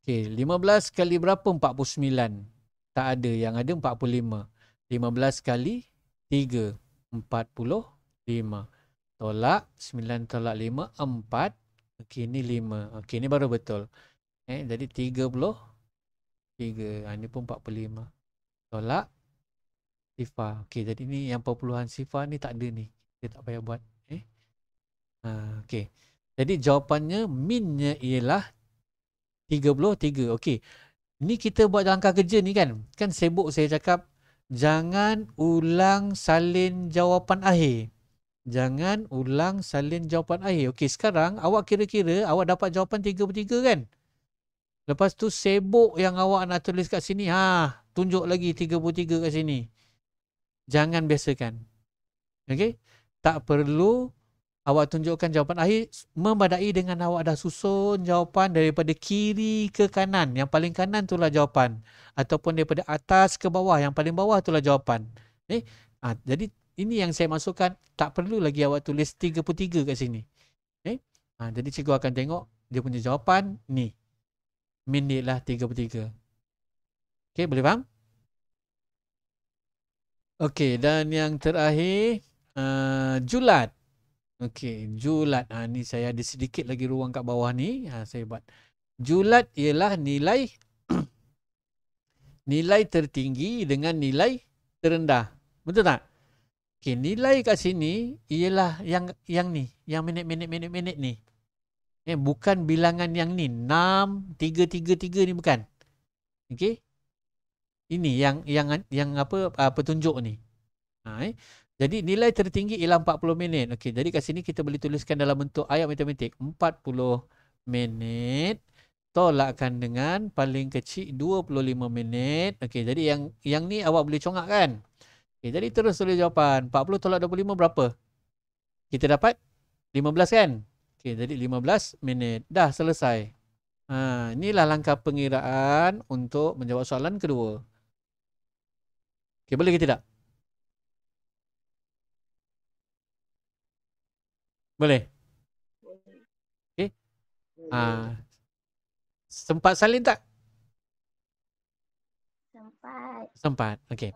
Okey, 15 kali berapa 49? Tak ada, yang ada 45. 15 kali 3, 45. Tolak, 9 tolak 5, 4. Okey, ni 5. Okey, ni baru betul. Jadi 33. Ini pun 45. Tolak, sifar. Okey, jadi ni yang perpuluhan sifar ni tak ada ni. Kita tak payah buat. Okey. Jadi jawapannya, minnya ialah 33. Okey. Ni kita buat langkah kerja ni kan. Kan sibuk saya cakap, jangan ulang salin jawapan akhir. Jangan ulang salin jawapan akhir. Okey, sekarang awak kira-kira awak dapat jawapan 33 kan? Lepas tu sibuk yang awak nak tulis kat sini. Tunjuk lagi 33 kat sini. Jangan biasakan. Okey? Tak perlu awak tunjukkan jawapan akhir membadai dengan awak dah susun jawapan daripada kiri ke kanan. Yang paling kanan itulah jawapan. Ataupun daripada atas ke bawah. Yang paling bawah itulah jawapan. Jadi ini yang saya masukkan. Tak perlu lagi awak tulis 33 kat sini. Jadi cikgu akan tengok dia punya jawapan ni. Min dia lah 33. Okey, boleh faham? Okey, dan yang terakhir julat. Okey, julat. Ni saya ada sedikit lagi ruang kat bawah ni. Saya buat. Julat ialah nilai nilai tertinggi dengan nilai terendah. Betul tak? Okey, nilai kat sini ialah yang ni, yang minit ni. Bukan bilangan yang ni. 6, 3, 3, 3 ni bukan. Okey. Ini yang apa petunjuk ni. Jadi nilai tertinggi ialah 40 minit. Okey, jadi kat sini kita boleh tuliskan dalam bentuk ayat matematik. 40 minit tolakkan dengan paling kecil 25 minit. Okey, jadi yang ni awak boleh congak kan? Okey, jadi terus tulis jawapan. 40 tolak 25 berapa? Kita dapat 15 kan? Okey, jadi 15 minit. Dah selesai. Inilah langkah pengiraan untuk menjawab soalan kedua. Okey, boleh ke tidak? Boleh? Okey. Sempat salin tak? Sempat. Okey.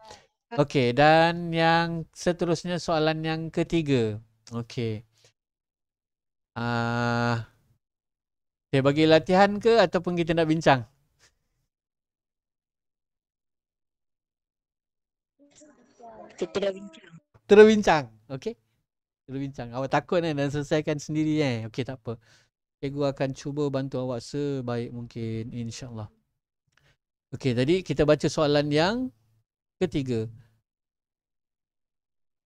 Okey, dan yang seterusnya soalan yang ketiga. Okey. Saya bagi latihan ke ataupun kita nak bincang? Kita dah bincang. Terus bincang. Okey. Terus bincang. Awak takut kan dan selesaikan sendiri Okey, tak apa. Cikgu akan cuba bantu awak sebaik mungkin, insya-Allah. Okey, tadi kita baca soalan yang ketiga.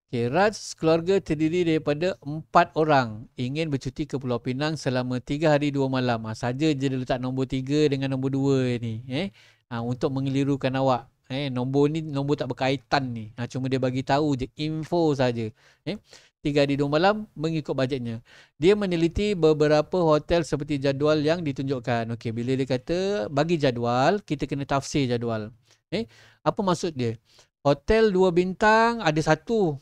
Okey, Raj keluarga terdiri daripada 4 orang ingin bercuti ke Pulau Pinang selama 3 hari 2 malam. Saja je dia letak nombor 3 dengan nombor 2 ni. Untuk mengelirukan awak. Nombor ni nombor tak berkaitan ni. Cuma dia bagi tahu je, info saja. 3 hari 2 malam mengikut bajetnya. Dia meneliti beberapa hotel seperti jadual yang ditunjukkan. Okey, bila dia kata bagi jadual, kita kena tafsir jadual. Apa maksud dia? Hotel 2 bintang ada 1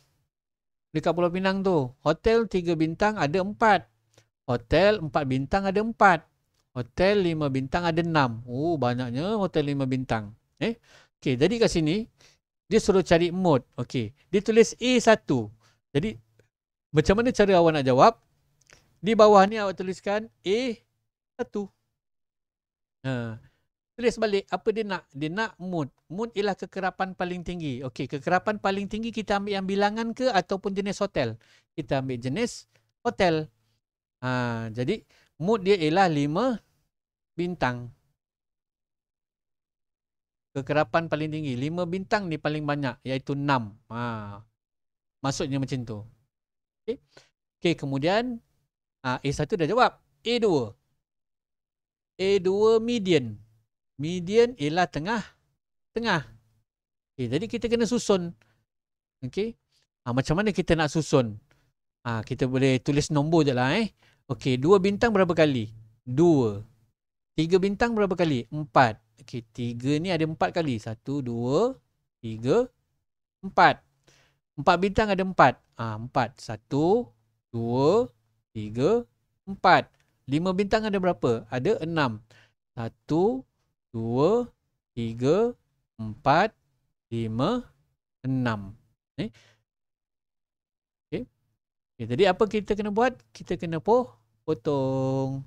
dekat Pulau Pinang tu. Hotel 3 bintang ada 4. Hotel 4 bintang ada 4. Hotel 5 bintang ada 6. Banyaknya hotel 5 bintang. Okey, jadi kat sini dia suruh cari mode. Okey, dia tulis A1. Jadi macam mana cara awak nak jawab? Di bawah ni awak tuliskan A1. Tulis balik apa dia nak. Dia nak mood. Mood ialah kekerapan paling tinggi. Okey, kekerapan paling tinggi kita ambil yang bilangan ke ataupun jenis hotel? Kita ambil jenis hotel. Jadi mood dia ialah 5 bintang. Kekerapan paling tinggi. 5 bintang ni paling banyak iaitu 6. Maksudnya macam tu. Okey, kemudian A1 dah jawab. A2. A2 median. Median ialah tengah. Okey, jadi kita kena susun. Okey. Macam mana kita nak susun? Kita boleh tulis nombor je lah. Okey, 2 bintang berapa kali? 2. 3 bintang berapa kali? 4. Okey, 3 ni ada 4 kali. 1, 2, 3, 4. 4 bintang ada 4. 4. 1, 2, 3, 4. 5 bintang ada berapa? Ada 6. 1, 2, 3, 4, 5, 6. Okay. Okay, jadi apa kita kena buat? Kita kena potong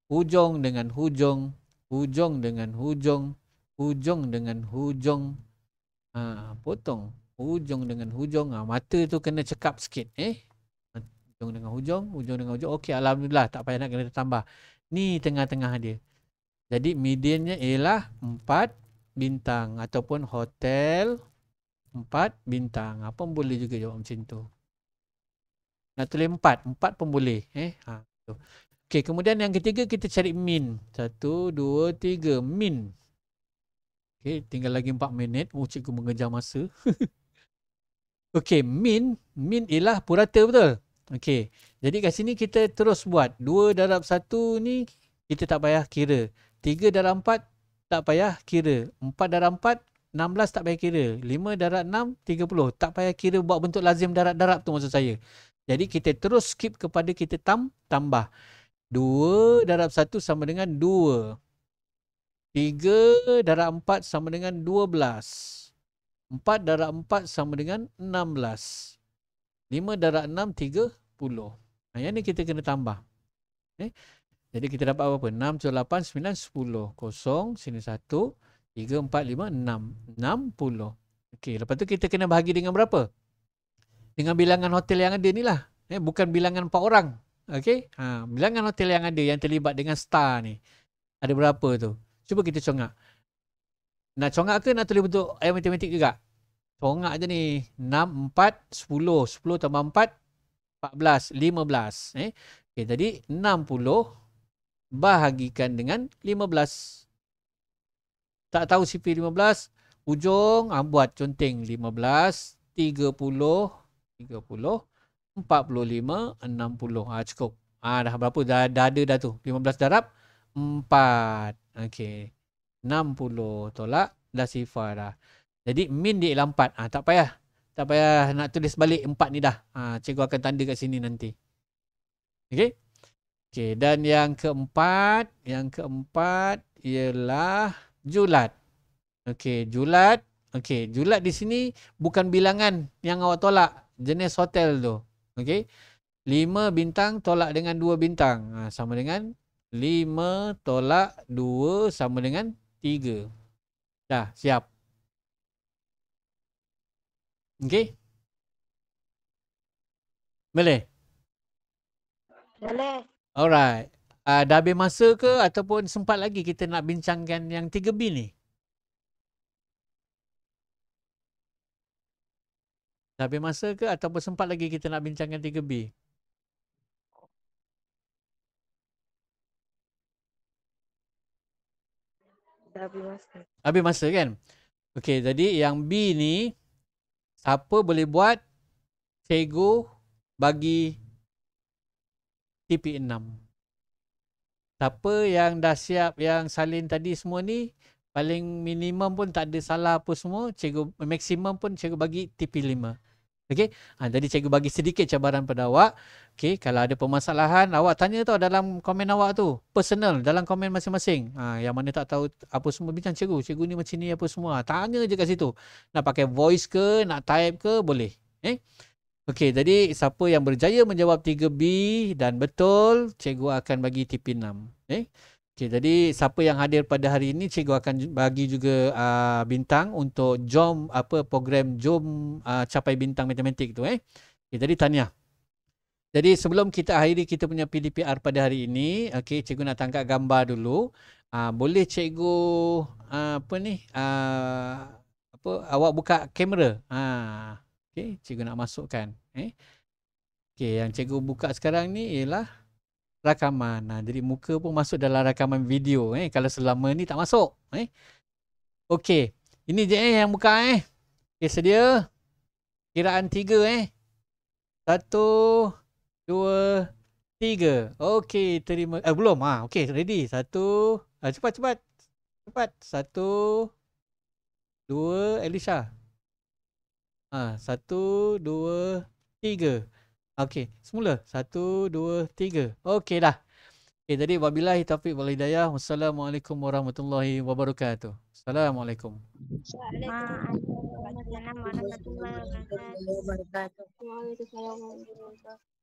hujung dengan hujung, hujung dengan hujung, hujung dengan hujung. Potong hujung dengan hujung. Mata tu kena cekap sikit. Hujung dengan hujung, hujung dengan hujung. Okey, alhamdulillah, tak payah nak kena tambah. Ni tengah-tengah dia. Jadi mediannya ialah 4 bintang ataupun hotel 4 bintang. Apa boleh juga jawab macam tu. Nak tulis 4 pun boleh. Tu. Okey, kemudian yang ketiga kita cari min. 1, 2, 3, min. Okey, tinggal lagi 4 minit. Cikgu mengejar masa. Okey, min ialah purata, betul? Okey. Jadi kat sini kita terus buat 2 darab 1 ni kita tak payah kira. 3 darab 4 tak payah kira. 4 darab 4 16 tak payah kira. 5 darab 6 30. Tak payah kira buat bentuk lazim darab-darab tu maksud saya. Jadi kita terus skip kepada kita tambah. 2 darab 1 sama dengan 2. 3 darab 4 sama dengan 12. 4 darab 4 sama dengan 16. 5 darab 6, 30. Yang ni kita kena tambah. Jadi kita dapat apa? 6, 7, 8, 9, 10. Kosong, sini 1, 3, 4, 5, 6. 60. Okey, lepas tu kita kena bahagi dengan berapa? Dengan bilangan hotel yang ada ni lah. Bukan bilangan 4 orang. Okey, bilangan hotel yang ada yang terlibat dengan star ni. Ada berapa tu? Cuba kita congak. Nak congak ke nak tulis bentuk ayat matematik juga? Congak je ni. 6, 4, 10. 10 tambah 4, 14, 15. Okay, jadi 60 bahagikan dengan 15. Tak tahu CP 15. Ujung, buat conteng 15, 30, 30, 45, 60. Cukup. Dah berapa? Dah ada dah tu. 15 darab 4. Okey. 60 tolak dah sifar dah. Jadi min dia ialah 4. Tak payah. Tak payah nak tulis balik 4 ni dah. Cikgu akan tanda kat sini nanti. Okey. Okey, dan yang keempat ialah julat. Okey, julat. Okey, julat di sini bukan bilangan yang awak tolak, jenis hotel tu. Okey. 5 bintang tolak dengan 2 bintang. Sama dengan 5 tolak 2 sama dengan 3. Dah, siap. Okey. Boleh? Boleh. Alright. Dah habis masa ke ataupun sempat lagi kita nak bincangkan yang 3B ni? Dah habis masa ke ataupun sempat lagi kita nak bincangkan 3B? Dah habis masa. Habis masa kan? Okey, jadi yang B ni siapa boleh buat, cikgu bagi TP6. Siapa yang dah siap yang salin tadi semua ni, paling minimum pun tak ada salah apa semua, cikgu maksimum pun cikgu bagi TP5. Okey, jadi cikgu bagi sedikit cabaran pada awak. Okey, kalau ada permasalahan, awak tanya tau dalam komen awak tu, personal dalam komen masing-masing. Yang mana tak tahu apa semua bincang cikgu ni macam ni apa semua. Tanya je kat situ. Nak pakai voice ke, nak type ke, boleh. Okey, jadi siapa yang berjaya menjawab 3B dan betul, cikgu akan bagi TP6. Okey, jadi siapa yang hadir pada hari ini, cikgu akan bagi juga bintang untuk jom program Jom Capai Bintang Matematik tu. Okey, jadi tahniah. Jadi sebelum kita akhiri kita punya PDPR pada hari ini, okey, cikgu nak tangkap gambar dulu. Boleh cikgu awak buka kamera. Okey, cikgu nak masukkan. Okey, yang cikgu buka sekarang ni ialah rakaman. Jadi muka pun masuk dalam rakaman video. Kalau selama ni tak masuk. Okey, ini je yang buka. Okey, sedia? Kiraan 3. 1, 2, 3. Okey, terima. Belum. Okey, ready. 1. Cepat. 1, 2, Elisha. 1, 2, 3. Okey, semula. 1, 2, 3. Okey dah. Okey, jadi wabillahi taufiq wal hidayah. Wassalamualaikum warahmatullahi wabarakatuh. Assalamualaikum. Waalaikumsalam warahmatullahi wabarakatuh. Wabarakatuh. Waalaikumsalam warahmatullahi wabarakatuh.